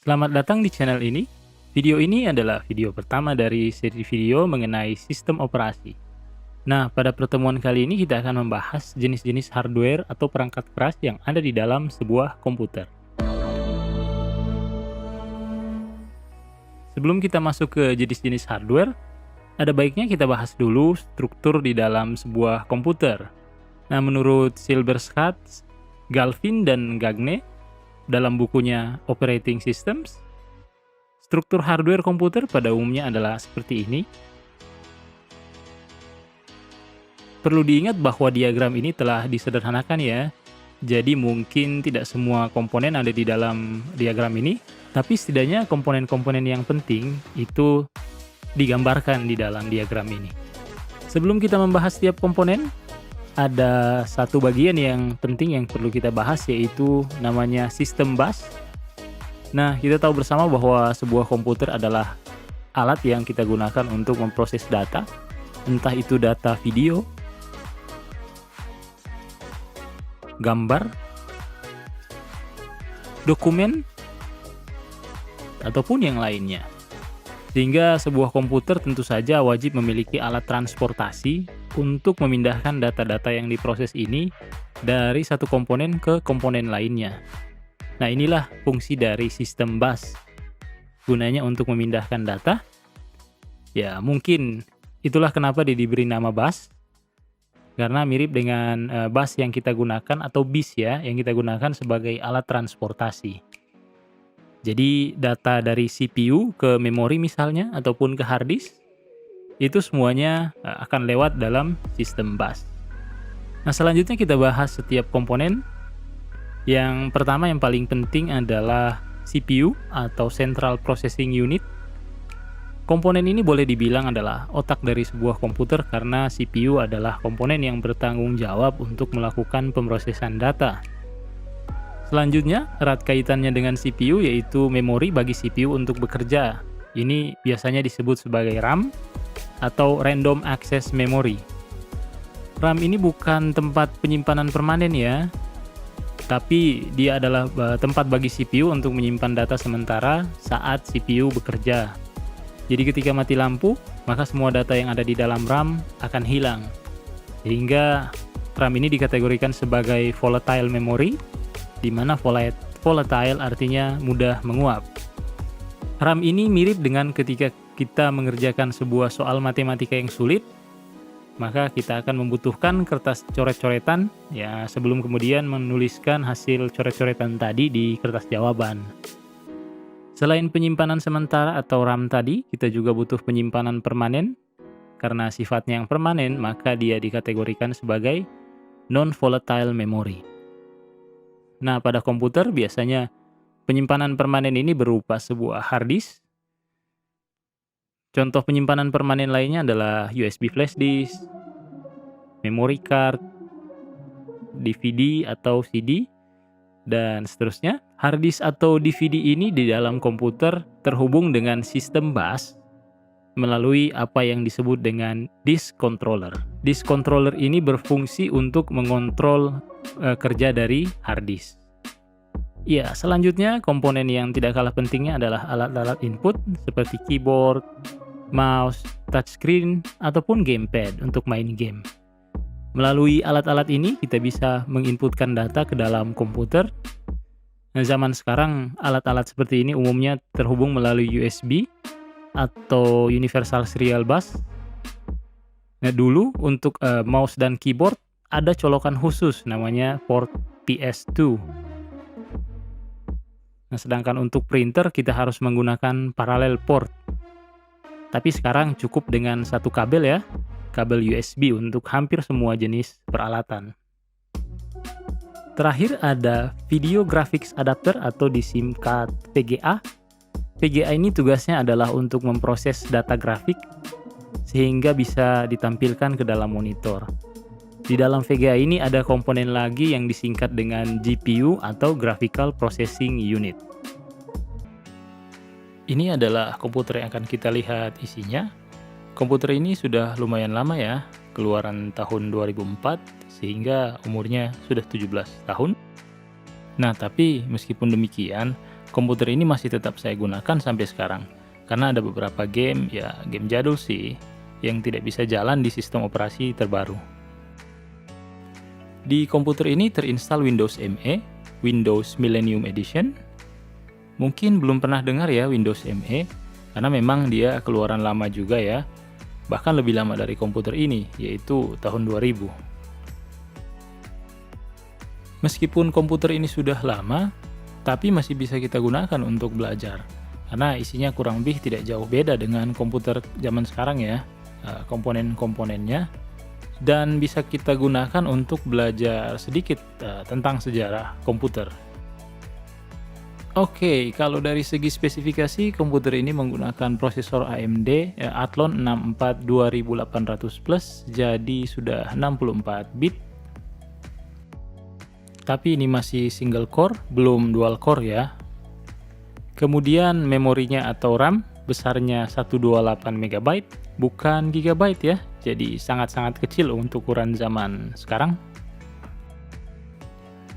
Selamat datang di channel ini. Video ini adalah video pertama dari seri video mengenai sistem operasi. Nah, pada pertemuan kali ini kita akan membahas jenis-jenis hardware atau perangkat keras yang ada di dalam sebuah komputer. Sebelum kita masuk ke jenis-jenis hardware, ada baiknya kita bahas dulu struktur di dalam sebuah komputer. Nah, menurut Silberschatz, Galvin, dan Gagne, dalam bukunya Operating Systems, struktur hardware komputer pada umumnya adalah seperti ini. Perlu diingat bahwa diagram ini telah disederhanakan ya. Jadi mungkin tidak semua komponen ada di dalam diagram ini, tapi setidaknya komponen-komponen yang penting itu digambarkan di dalam diagram ini. Sebelum kita membahas setiap komponen, ada satu bagian yang penting yang perlu kita bahas, yaitu namanya sistem bus. Nah, kita tahu bersama bahwa sebuah komputer adalah alat yang kita gunakan untuk memproses data, entah itu data video, gambar, dokumen, ataupun yang lainnya. Sehingga sebuah komputer tentu saja wajib memiliki alat transportasi untuk memindahkan data-data yang diproses ini dari satu komponen ke komponen lainnya. Nah, inilah fungsi dari sistem bus. Gunanya untuk memindahkan data. Ya, mungkin itulah kenapa dia diberi nama bus. Karena mirip dengan bus yang kita gunakan atau bis ya, yang kita gunakan sebagai alat transportasi. Jadi data dari CPU ke memori misalnya ataupun ke hard disk itu semuanya akan lewat dalam sistem bus. Nah, selanjutnya kita bahas setiap komponen. Yang pertama yang paling penting adalah CPU atau Central Processing Unit. Komponen ini boleh dibilang adalah otak dari sebuah komputer karena CPU adalah komponen yang bertanggung jawab untuk melakukan pemrosesan data. Selanjutnya, erat kaitannya dengan CPU yaitu memori bagi CPU untuk bekerja. Ini biasanya disebut sebagai RAM atau Random Access Memory. RAM ini bukan tempat penyimpanan permanen ya, tapi dia adalah tempat bagi CPU untuk menyimpan data sementara saat CPU bekerja. Jadi ketika mati lampu, maka semua data yang ada di dalam RAM akan hilang. Sehingga RAM ini dikategorikan sebagai volatile memory, di mana volatile artinya mudah menguap. RAM ini mirip dengan ketika kita mengerjakan sebuah soal matematika yang sulit, maka kita akan membutuhkan kertas coret-coretan ya sebelum kemudian menuliskan hasil coret-coretan tadi di kertas jawaban. Selain penyimpanan sementara atau RAM tadi, kita juga butuh penyimpanan permanen. Karena sifatnya yang permanen, maka dia dikategorikan sebagai non-volatile memory. Nah, pada komputer biasanya penyimpanan permanen ini berupa sebuah hard disk. Contoh penyimpanan permanen lainnya adalah USB flash disk, memory card, DVD atau CD, dan seterusnya. Hard disk atau DVD ini di dalam komputer terhubung dengan sistem bus melalui apa yang disebut dengan disk controller. Disk controller ini berfungsi untuk mengontrol kerja dari hard disk. Ya, selanjutnya komponen yang tidak kalah pentingnya adalah alat-alat input seperti keyboard, mouse, touchscreen, ataupun gamepad untuk main game. Melalui alat-alat ini kita bisa menginputkan data ke dalam komputer. Nah, zaman sekarang alat-alat seperti ini umumnya terhubung melalui USB atau Universal Serial Bus. Nah, dulu untuk mouse dan keyboard ada colokan khusus namanya port PS2. Nah, sedangkan untuk printer kita harus menggunakan parallel port. Tapi sekarang cukup dengan satu kabel ya, kabel USB untuk hampir semua jenis peralatan. Terakhir ada Video Graphics Adapter atau disingkat VGA. VGA ini tugasnya adalah untuk memproses data grafik sehingga bisa ditampilkan ke dalam monitor. Di dalam VGA ini ada komponen lagi yang disingkat dengan GPU atau Graphical Processing Unit. Ini adalah komputer yang akan kita lihat isinya. Komputer ini sudah lumayan lama ya, keluaran tahun 2004 sehingga umurnya sudah 17 tahun. Nah, tapi meskipun demikian, komputer ini masih tetap saya gunakan sampai sekarang. Karena ada beberapa game, ya game jadul sih, yang tidak bisa jalan di sistem operasi terbaru. Di komputer ini terinstall Windows ME, Windows Millennium Edition. Mungkin belum pernah dengar ya Windows ME, karena memang dia keluaran lama juga ya. Bahkan lebih lama dari komputer ini, yaitu tahun 2000. Meskipun komputer ini sudah lama, tapi masih bisa kita gunakan untuk belajar. Karena isinya kurang lebih tidak jauh beda dengan komputer zaman sekarang ya, komponen-komponennya. Dan bisa kita gunakan untuk belajar sedikit tentang sejarah komputer. Oke, kalau dari segi spesifikasi, komputer ini menggunakan prosesor AMD Athlon 64 2800 Plus, jadi sudah 64 bit. Tapi ini masih single core, belum dual core ya. Kemudian memorinya atau RAM besarnya 128 MB, bukan GB ya. Jadi sangat-sangat kecil untuk ukuran zaman sekarang.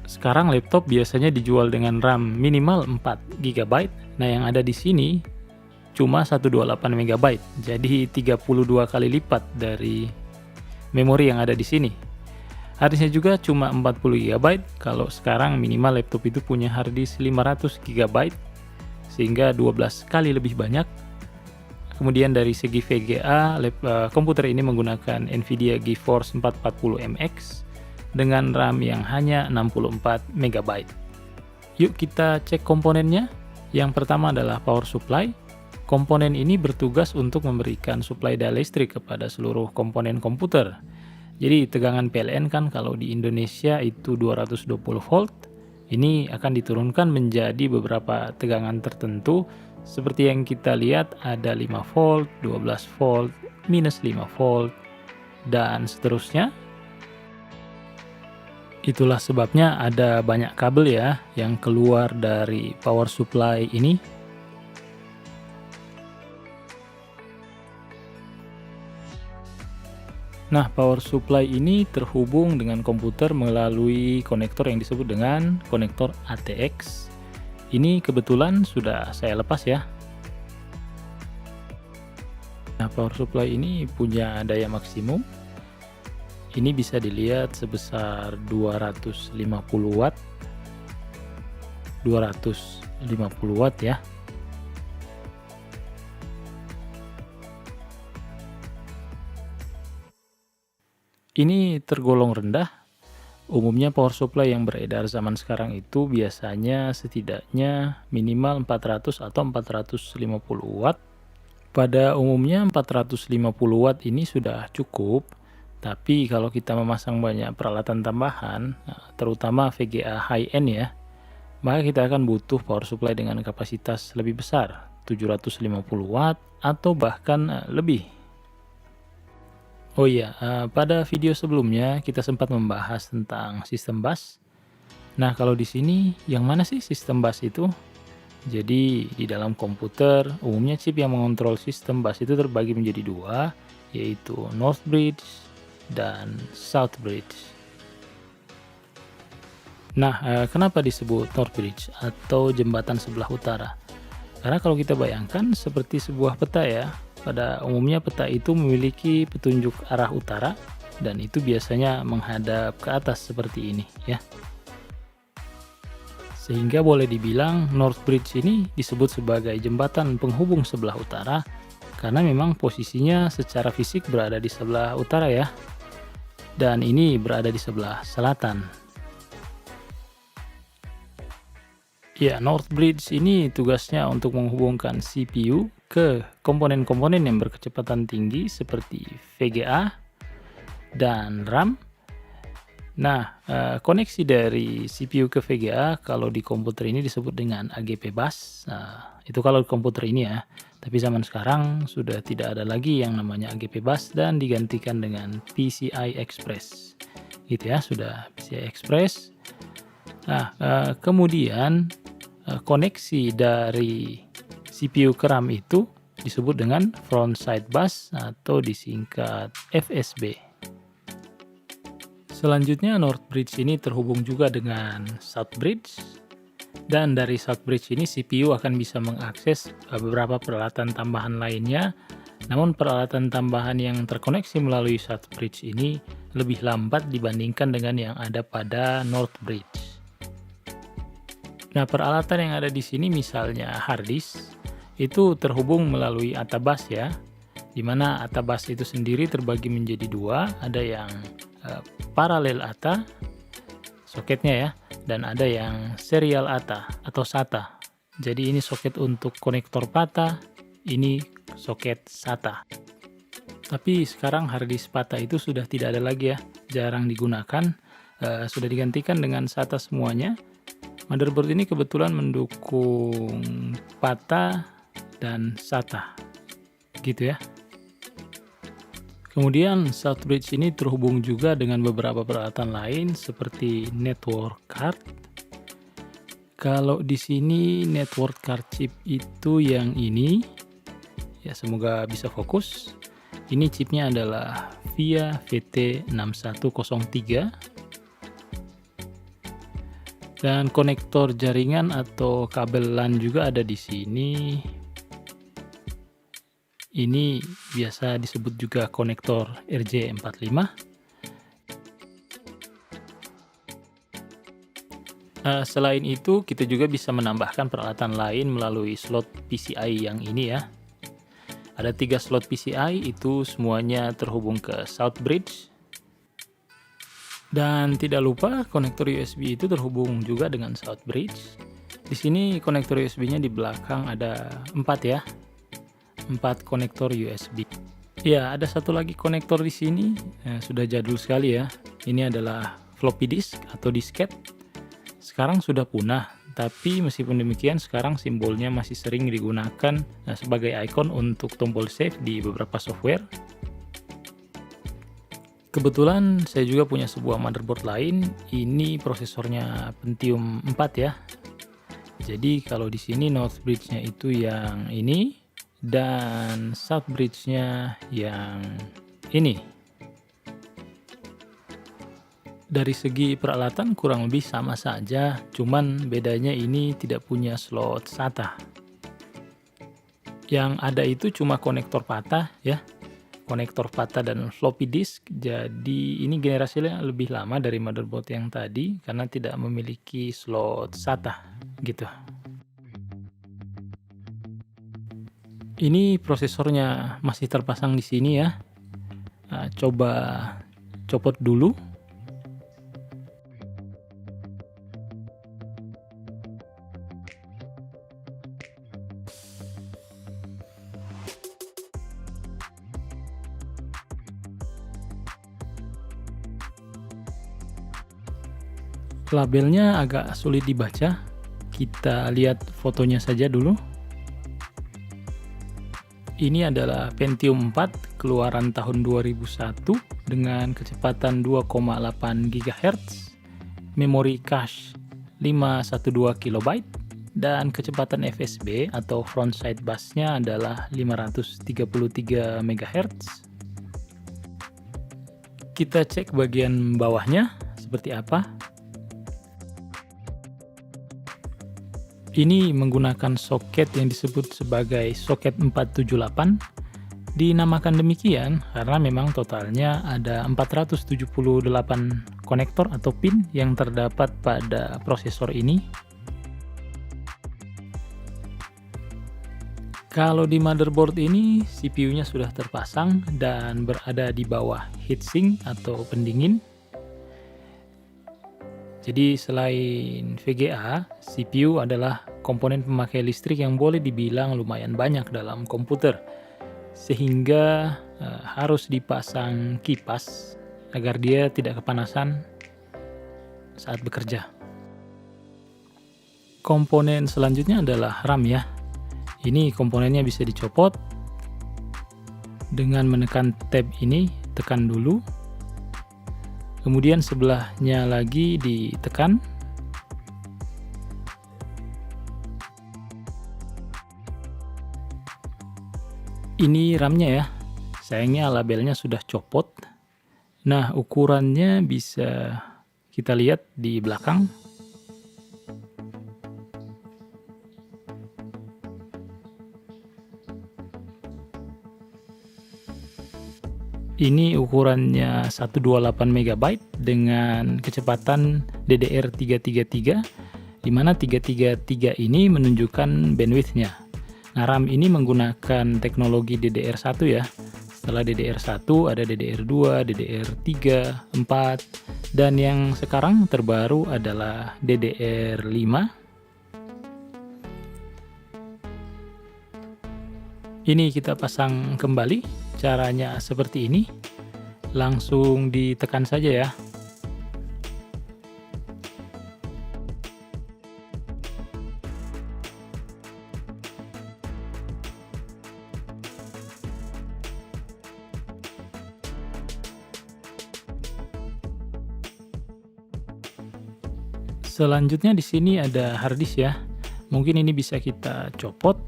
Sekarang laptop biasanya dijual dengan RAM minimal 4 GB. Nah, yang ada di sini cuma 128 MB. Jadi 32 kali lipat dari memori yang ada di sini. Harddisknya juga cuma 40 GB. Kalau sekarang minimal laptop itu punya harddisk 500 GB, sehingga 12 kali lebih banyak. Kemudian dari segi VGA, komputer ini menggunakan NVIDIA GeForce 440MX dengan RAM yang hanya 64 MB. Yuk kita cek komponennya. Yang pertama adalah power supply. Komponen ini bertugas untuk memberikan suplai daya listrik kepada seluruh komponen komputer. Jadi tegangan PLN kan kalau di Indonesia itu 220 volt. Ini akan diturunkan menjadi beberapa tegangan tertentu. Seperti yang kita lihat ada 5 volt, 12 volt, minus 5 volt, dan seterusnya. Itulah sebabnya ada banyak kabel ya yang keluar dari power supply ini. Nah, power supply ini terhubung dengan komputer melalui konektor yang disebut dengan konektor ATX. Ini kebetulan sudah saya lepas ya. Nah, power supply ini punya daya maksimum. Ini bisa dilihat sebesar 250 watt. 250 watt ya. Ini tergolong rendah. Umumnya power supply yang beredar zaman sekarang itu biasanya setidaknya minimal 400 atau 450 watt. Pada umumnya 450 watt ini sudah cukup, tapi kalau kita memasang banyak peralatan tambahan, terutama VGA high-end ya, maka kita akan butuh power supply dengan kapasitas lebih besar, 750 watt atau bahkan lebih. Oh iya, pada video sebelumnya kita sempat membahas tentang sistem bus. Nah, kalau di sini yang mana sih sistem bus itu? Jadi di dalam komputer umumnya chip yang mengontrol sistem bus itu terbagi menjadi dua, yaitu North Bridge dan South Bridge. Nah, kenapa disebut North Bridge atau jembatan sebelah utara? Karena kalau kita bayangkan seperti sebuah peta ya. Pada umumnya peta itu memiliki petunjuk arah utara dan itu biasanya menghadap ke atas seperti ini ya. Sehingga boleh dibilang North Bridge ini disebut sebagai jembatan penghubung sebelah utara karena memang posisinya secara fisik berada di sebelah utara ya. Dan ini berada di sebelah selatan. Ya, North Bridge ini tugasnya untuk menghubungkan CPU ke komponen-komponen yang berkecepatan tinggi seperti VGA dan RAM. Nah, koneksi dari CPU ke VGA kalau di komputer ini disebut dengan AGP bus. Nah, itu kalau di komputer ini ya. Tapi zaman sekarang sudah tidak ada lagi yang namanya AGP bus dan digantikan dengan PCI Express. Gitu ya, sudah PCI Express. Nah, kemudian koneksi dari CPU ke RAM itu disebut dengan front side bus atau disingkat FSB. Selanjutnya North Bridge ini terhubung juga dengan South Bridge. Dan dari Southbridge ini CPU akan bisa mengakses beberapa peralatan tambahan lainnya. Namun peralatan tambahan yang terkoneksi melalui Southbridge ini lebih lambat dibandingkan dengan yang ada pada Northbridge. Nah, peralatan yang ada di sini misalnya hard disk itu terhubung melalui ATA bus ya, di mana ATA bus itu sendiri terbagi menjadi dua, ada yang paralel ATA soketnya ya, dan ada yang serial ATA atau SATA. Jadi ini soket untuk konektor PATA, ini soket SATA. Tapi sekarang hard disk PATA itu sudah tidak ada lagi ya, jarang digunakan, sudah digantikan dengan SATA semuanya. Motherboard ini kebetulan mendukung PATA dan SATA, gitu ya. Kemudian Southbridge ini terhubung juga dengan beberapa peralatan lain seperti network card. Kalau di sini network card chip itu yang ini, ya semoga bisa fokus. Ini chipnya adalah VIA VT6103. Dan konektor jaringan atau kabel LAN juga ada di sini. Ini biasa disebut juga konektor RJ45. Selain itu, kita juga bisa menambahkan peralatan lain melalui slot PCI yang ini ya. Ada 3 slot PCI, itu semuanya terhubung ke Southbridge. Dan tidak lupa konektor USB itu terhubung juga dengan Southbridge. Di sini konektor USB-nya di belakang ada 4 ya. 4 konektor USB. Ya, ada satu lagi konektor di sini, sudah jadul sekali ya. Ini adalah floppy disk atau disket. Sekarang sudah punah, tapi meskipun demikian sekarang simbolnya masih sering digunakan sebagai ikon untuk tombol save di beberapa software. Kebetulan saya juga punya sebuah motherboard lain. Ini prosesornya Pentium 4 ya. Jadi kalau di sini Northbridge-nya itu yang ini dan Southbridge-nya yang ini. Dari segi peralatan kurang lebih sama saja, cuman bedanya ini tidak punya slot SATA. Yang ada itu cuma konektor PATA ya, konektor PATA dan floppy disk. Jadi ini generasinya lebih lama dari motherboard yang tadi karena tidak memiliki slot SATA gitu. Ini prosesornya masih terpasang di sini ya. Coba copot dulu. Labelnya agak sulit dibaca. Kita lihat fotonya saja dulu. Ini adalah Pentium 4 keluaran tahun 2001 dengan kecepatan 2,8 GHz, memori cache 512 KB, dan kecepatan FSB atau frontside busnya adalah 533 MHz. Kita cek bagian bawahnya seperti apa. Ini menggunakan soket yang disebut sebagai soket 478. Dinamakan demikian karena memang totalnya ada 478 konektor atau pin yang terdapat pada prosesor ini. Kalau di motherboard ini CPU-nya sudah terpasang dan berada di bawah heatsink atau pendingin. Jadi selain VGA, CPU adalah komponen pemakai listrik yang boleh dibilang lumayan banyak dalam komputer. Sehingga harus dipasang kipas agar dia tidak kepanasan saat bekerja. Komponen selanjutnya adalah RAM ya. Ini komponennya bisa dicopot. Dengan menekan tab ini, tekan dulu. Kemudian sebelahnya lagi ditekan. Ini RAM-nya ya. Sayangnya labelnya sudah copot. Nah, ukurannya bisa kita lihat di belakang. Ini ukurannya 128 MB dengan kecepatan DDR333, di mana 333 ini menunjukkan bandwidth-nya. Nah, RAM ini menggunakan teknologi DDR1 ya. Setelah DDR1 ada DDR2, DDR3, 4, dan yang sekarang terbaru adalah DDR5. Ini kita pasang kembali, caranya seperti ini. Langsung ditekan saja ya. Selanjutnya di sini ada harddisk ya. Mungkin ini bisa kita copot.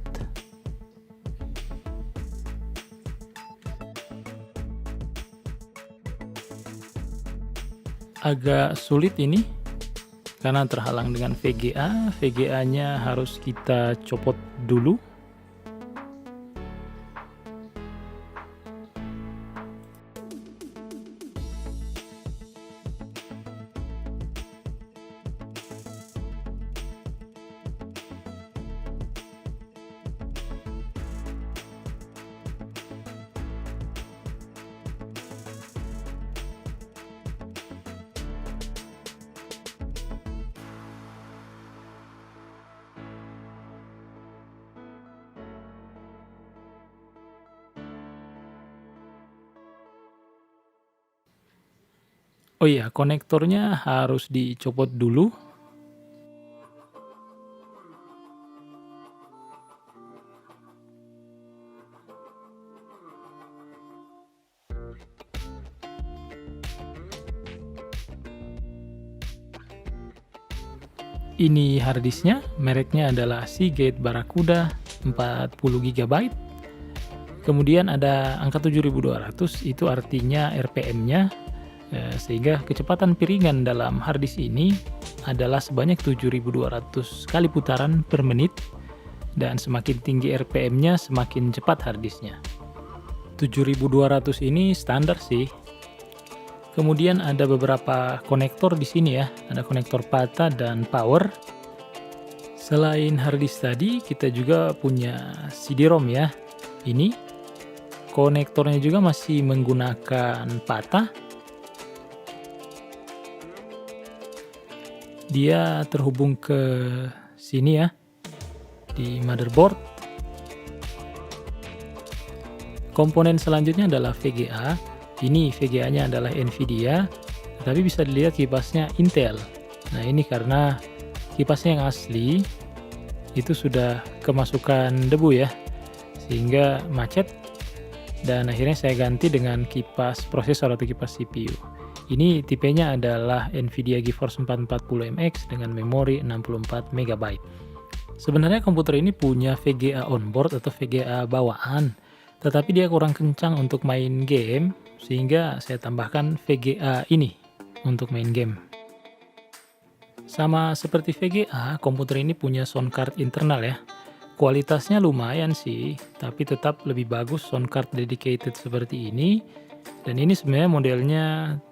Agak sulit ini karena terhalang dengan VGA. VGA-nya harus kita copot dulu. Oh iya, konektornya harus dicopot dulu. Ini harddisknya, mereknya adalah Seagate Barracuda 40 GB. Kemudian ada angka 7200, itu artinya RPM-nya, sehingga kecepatan piringan dalam harddisk ini adalah sebanyak 7200 kali putaran per menit, dan semakin tinggi RPM-nya semakin cepat harddisknya. 7200 ini standar sih. Kemudian ada beberapa konektor di sini ya, ada konektor PATA dan power. Selain harddisk tadi, kita juga punya CD-ROM ya. Ini konektornya juga masih menggunakan PATA. Dia terhubung ke sini ya, di motherboard. Komponen selanjutnya adalah VGA. Ini VGA-nya adalah Nvidia, tapi bisa dilihat kipasnya Intel. Nah, ini karena kipasnya yang asli itu sudah kemasukan debu ya, sehingga macet, dan akhirnya saya ganti dengan kipas prosesor atau kipas CPU. Ini tipenya adalah Nvidia GeForce 440MX dengan memori 64 MB. Sebenarnya komputer ini punya VGA onboard atau VGA bawaan, tetapi dia kurang kencang untuk main game, sehingga saya tambahkan VGA ini untuk main game. Sama seperti VGA, komputer ini punya sound card internal ya. Kualitasnya lumayan sih, tapi tetap lebih bagus sound card dedicated seperti ini. Dan ini sebenarnya modelnya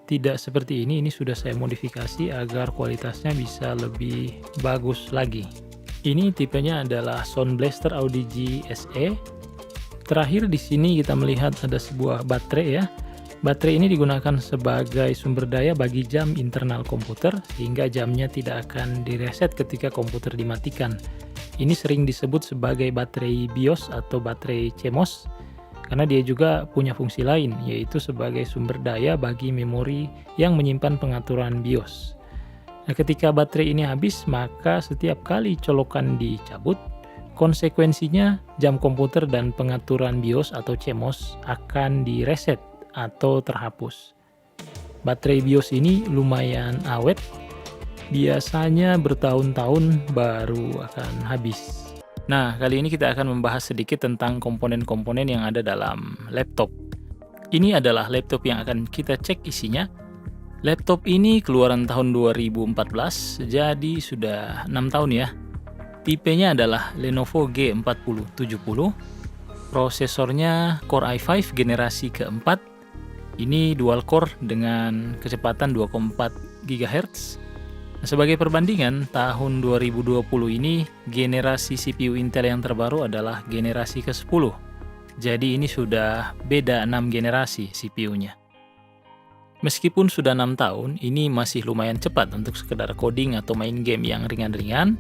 tidak seperti ini sudah saya modifikasi agar kualitasnya bisa lebih bagus lagi. Ini tipenya adalah Sound Blaster Audigi SE. Terakhir di sini kita melihat ada sebuah baterai ya. Baterai ini digunakan sebagai sumber daya bagi jam internal komputer, sehingga jamnya tidak akan direset ketika komputer dimatikan. Ini sering disebut sebagai baterai BIOS atau baterai CMOS, karena dia juga punya fungsi lain, yaitu sebagai sumber daya bagi memori yang menyimpan pengaturan BIOS. Nah, ketika baterai ini habis, maka setiap kali colokan dicabut, konsekuensinya jam komputer dan pengaturan BIOS atau CMOS akan direset atau terhapus. Baterai BIOS ini lumayan awet, biasanya bertahun-tahun baru akan habis. Nah, kali ini kita akan membahas sedikit tentang komponen-komponen yang ada dalam laptop. Ini adalah laptop yang akan kita cek isinya. Laptop ini keluaran tahun 2014, jadi sudah 6 tahun ya. Tipenya adalah Lenovo G4070. Prosesornya Core i5 generasi keempat. Ini dual core dengan kecepatan 2,4 GHz. Nah, sebagai perbandingan, tahun 2020 ini generasi CPU Intel yang terbaru adalah generasi ke-10. Jadi ini sudah beda 6 generasi CPU-nya. Meskipun sudah 6 tahun, ini masih lumayan cepat untuk sekedar coding atau main game yang ringan-ringan,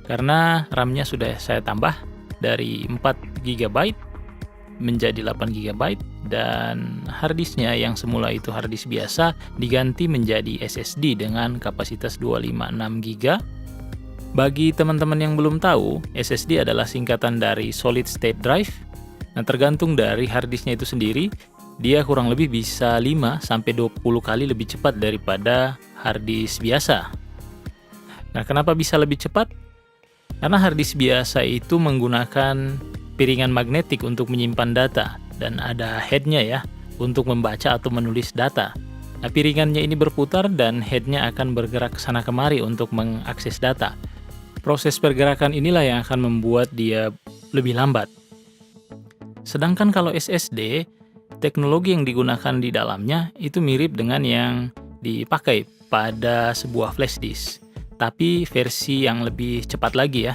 karena RAM-nya sudah saya tambah dari 4 GB menjadi 8 GB, dan harddisknya yang semula itu harddisk biasa diganti menjadi SSD dengan kapasitas 256 GB. Bagi teman-teman yang belum tahu, SSD adalah singkatan dari Solid State Drive. Nah, tergantung dari harddisknya itu sendiri, dia kurang lebih bisa 5-20 kali lebih cepat daripada harddisk biasa. Nah, kenapa bisa lebih cepat? Karena harddisk biasa itu menggunakan piringan magnetik untuk menyimpan data, dan ada headnya ya, untuk membaca atau menulis data. Nah, piringannya ini berputar dan headnya akan bergerak ke sana kemari untuk mengakses data. Proses pergerakan inilah yang akan membuat dia lebih lambat. Sedangkan kalau SSD, teknologi yang digunakan di dalamnya itu mirip dengan yang dipakai pada sebuah flash disk, tapi versi yang lebih cepat lagi ya.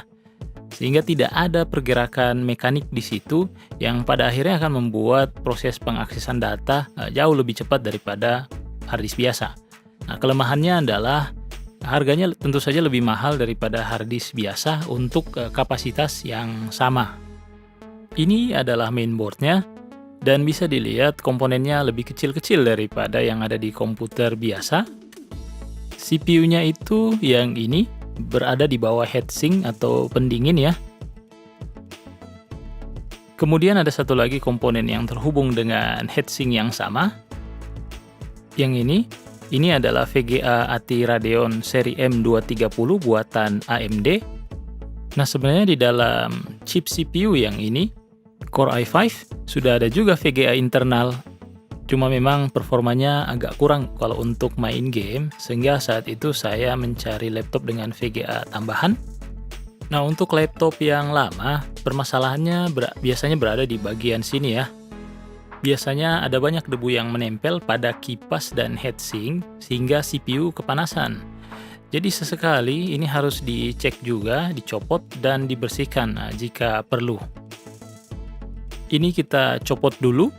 Sehingga tidak ada pergerakan mekanik di situ yang pada akhirnya akan membuat proses pengaksesan data jauh lebih cepat daripada harddisk biasa. Nah, kelemahannya adalah harganya tentu saja lebih mahal daripada harddisk biasa untuk kapasitas yang sama. Ini adalah mainboardnya, dan bisa dilihat komponennya lebih kecil-kecil daripada yang ada di komputer biasa. CPU-nya itu yang ini berada di bawah heatsink atau pendingin ya. Kemudian ada satu lagi komponen yang terhubung dengan heatsink yang sama. Yang ini adalah VGA ATI Radeon seri M230 buatan AMD. Nah, sebenarnya di dalam chip CPU yang ini, Core i5, sudah ada juga VGA internal. Cuma memang performanya agak kurang kalau untuk main game, sehingga saat itu saya mencari laptop dengan VGA tambahan. Nah, untuk laptop yang lama, permasalahannya biasanya berada di bagian sini ya. Biasanya ada banyak debu yang menempel pada kipas dan heatsink, sehingga CPU kepanasan. Jadi sesekali ini harus dicek juga, dicopot, dan dibersihkan jika perlu. Ini kita copot dulu.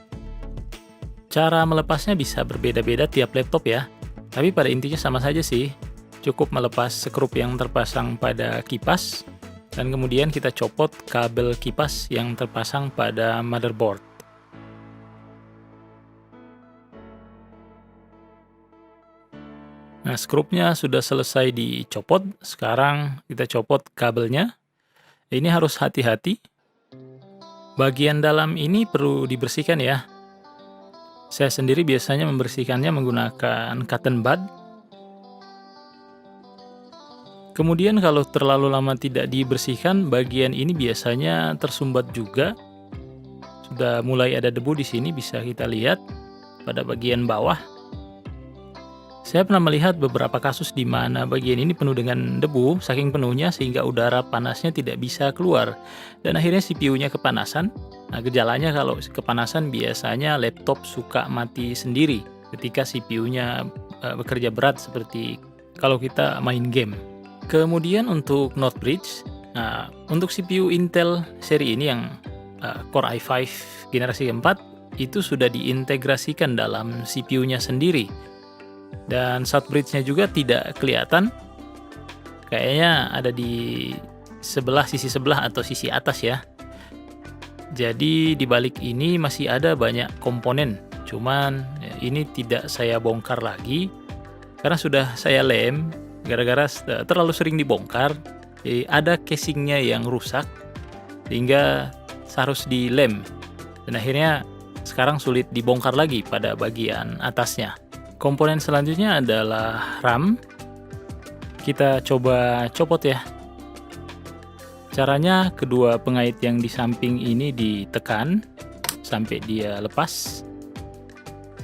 Cara melepasnya bisa berbeda-beda tiap laptop ya, tapi pada intinya sama saja sih. Cukup melepas skrup yang terpasang pada kipas, dan kemudian kita copot kabel kipas yang terpasang pada motherboard. Nah, skrupnya sudah selesai dicopot, sekarang kita copot kabelnya. Ini harus hati-hati. Bagian dalam ini perlu dibersihkan ya. Saya sendiri biasanya membersihkannya menggunakan cotton bud. Kemudian kalau terlalu lama tidak dibersihkan, bagian ini biasanya tersumbat juga. Sudah mulai ada debu di sini, bisa kita lihat pada bagian bawah. Saya pernah melihat beberapa kasus di mana bagian ini penuh dengan debu, saking penuhnya sehingga udara panasnya tidak bisa keluar. Dan akhirnya CPU-nya kepanasan. Nah, gejalanya kalau kepanasan biasanya laptop suka mati sendiri ketika CPU-nya bekerja berat seperti kalau kita main game. Kemudian untuk Node Bridge, nah, untuk CPU Intel seri ini yang Core i5 generasi keempat itu sudah diintegrasikan dalam CPU-nya sendiri. Dan short bridge-nya juga tidak kelihatan. Kayaknya ada di sisi sebelah atau sisi atas ya. Jadi di balik ini masih ada banyak komponen. Cuman ini tidak saya bongkar lagi karena sudah saya lem gara-gara terlalu sering dibongkar. Jadi ada casingnya yang rusak sehingga harus dilem. Dan akhirnya sekarang sulit dibongkar lagi pada bagian atasnya. Komponen selanjutnya adalah RAM. Kita coba copot ya. Caranya kedua pengait yang di samping ini ditekan sampai dia lepas.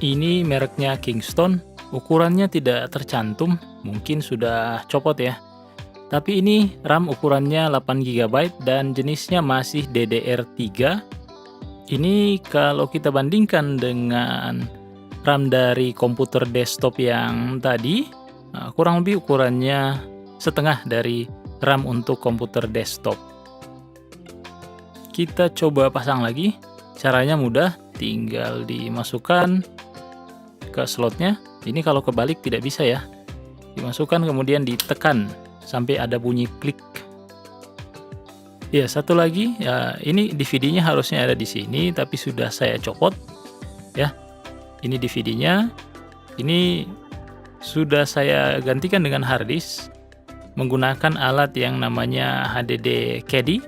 Ini mereknya Kingston. Ukurannya tidak tercantum, mungkin sudah copot ya. Tapi ini RAM ukurannya 8 GB dan jenisnya masih DDR3. Ini kalau kita bandingkan dengan RAM dari komputer desktop yang tadi, kurang lebih ukurannya setengah dari RAM untuk komputer desktop. Kita coba pasang lagi. Caranya mudah, tinggal dimasukkan ke slotnya. Ini kalau kebalik tidak bisa ya. Dimasukkan kemudian ditekan sampai ada bunyi klik. Ya, satu lagi, ya, ini DVD-nya harusnya ada di sini, tapi sudah saya copot. Ya, ini DVD-nya. Ini sudah saya gantikan dengan hard disk menggunakan alat yang namanya HDD Caddy,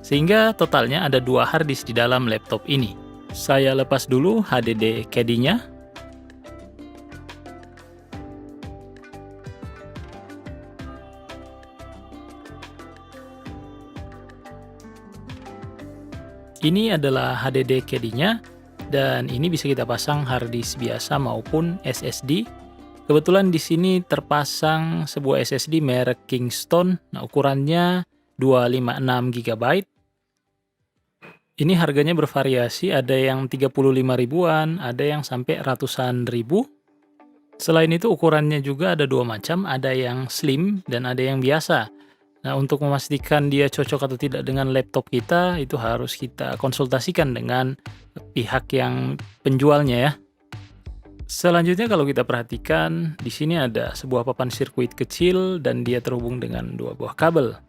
sehingga totalnya ada 2 hard disk di dalam laptop ini. Saya lepas dulu HDD Caddy-nya. Ini adalah HDD Caddy-nya, dan ini bisa kita pasang hard disk biasa maupun SSD. Kebetulan di sini terpasang sebuah SSD merek Kingston. Nah, ukurannya 256 GB. Ini harganya bervariasi, ada yang 35 ribuan, ada yang sampai ratusan ribu. Selain itu ukurannya juga ada 2 macam, ada yang slim dan ada yang biasa. Nah, untuk memastikan dia cocok atau tidak dengan laptop kita, itu harus kita konsultasikan dengan pihak yang penjualnya ya. Selanjutnya kalau kita perhatikan, di sini ada sebuah papan sirkuit kecil dan dia terhubung dengan 2 buah kabel.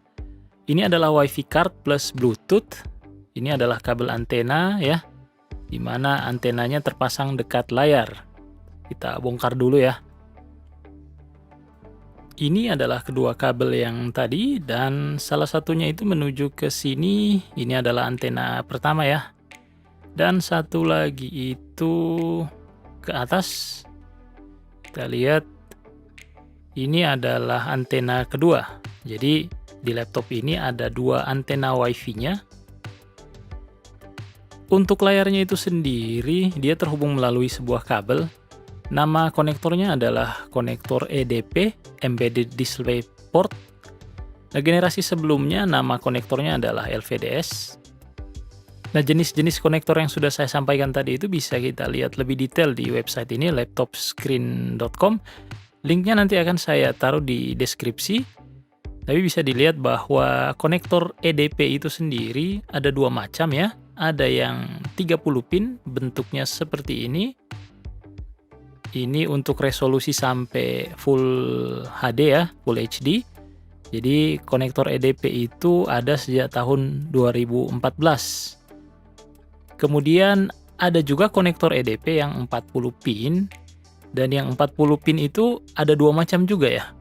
Ini adalah WiFi card plus Bluetooth. Ini adalah kabel antena ya, di mana antenanya terpasang dekat layar. Kita bongkar dulu ya. Ini adalah kedua kabel yang tadi, dan salah satunya itu menuju ke sini. Ini adalah antena pertama ya. Dan satu lagi itu ke atas. Kita lihat ini adalah antena kedua. Jadi di laptop ini ada 2 antena WiFi-nya. Untuk layarnya itu sendiri dia terhubung melalui sebuah kabel. Nama konektornya adalah konektor EDP, Embedded Display Port. Nah, generasi sebelumnya nama konektornya adalah LVDS. Nah, jenis-jenis konektor yang sudah saya sampaikan tadi itu bisa kita lihat lebih detail di website ini, laptopscreen.com. Linknya nanti akan saya taruh di deskripsi. Tapi bisa dilihat bahwa konektor EDP itu sendiri ada 2 macam ya. Ada yang 30 pin, bentuknya seperti ini. Ini untuk resolusi sampai Full HD ya, Full HD. Jadi konektor EDP itu ada sejak tahun 2014. Kemudian ada juga konektor EDP yang 40 pin, dan yang 40 pin itu ada 2 macam juga ya.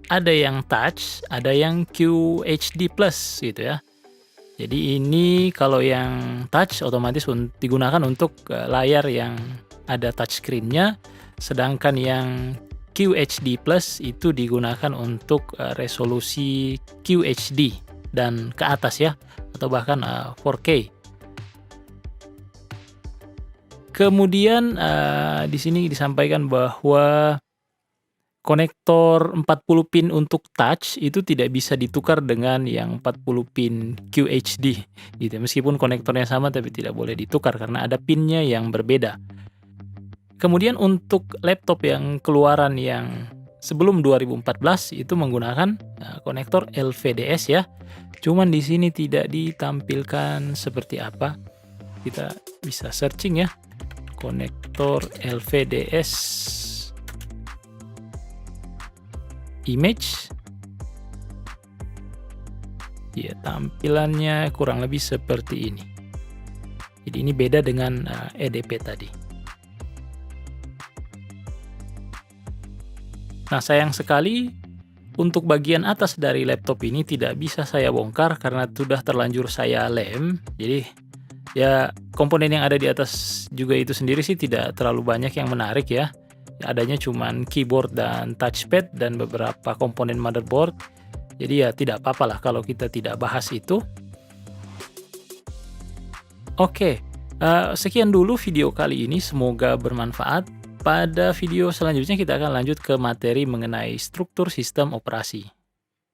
Ada yang touch, ada yang QHD plus gitu ya. Jadi ini kalau yang touch otomatis digunakan untuk layar yang ada touchscreen-nya, sedangkan yang QHD plus itu digunakan untuk resolusi QHD dan ke atas ya, atau bahkan 4K. Kemudian di sini disampaikan bahwa konektor 40 pin untuk touch itu tidak bisa ditukar dengan yang 40 pin QHD gitu. Meskipun konektornya sama tapi tidak boleh ditukar karena ada pinnya yang berbeda. Kemudian untuk laptop yang keluaran yang sebelum 2014 itu menggunakan konektor LVDS ya. Cuman di sini tidak ditampilkan seperti apa. Kita bisa searching ya. Konektor LVDS image. Ya, tampilannya kurang lebih seperti ini. Jadi ini beda dengan EDP tadi. Nah, sayang sekali untuk bagian atas dari laptop ini tidak bisa saya bongkar karena sudah terlanjur saya lem. Jadi ya komponen yang ada di atas juga itu sendiri sih tidak terlalu banyak yang menarik ya. Adanya cuman keyboard dan touchpad dan beberapa komponen motherboard. Jadi ya tidak apa-apa lah kalau kita tidak bahas itu. Oke, sekian dulu video kali ini, semoga bermanfaat. Pada video selanjutnya kita akan lanjut ke materi mengenai struktur sistem operasi.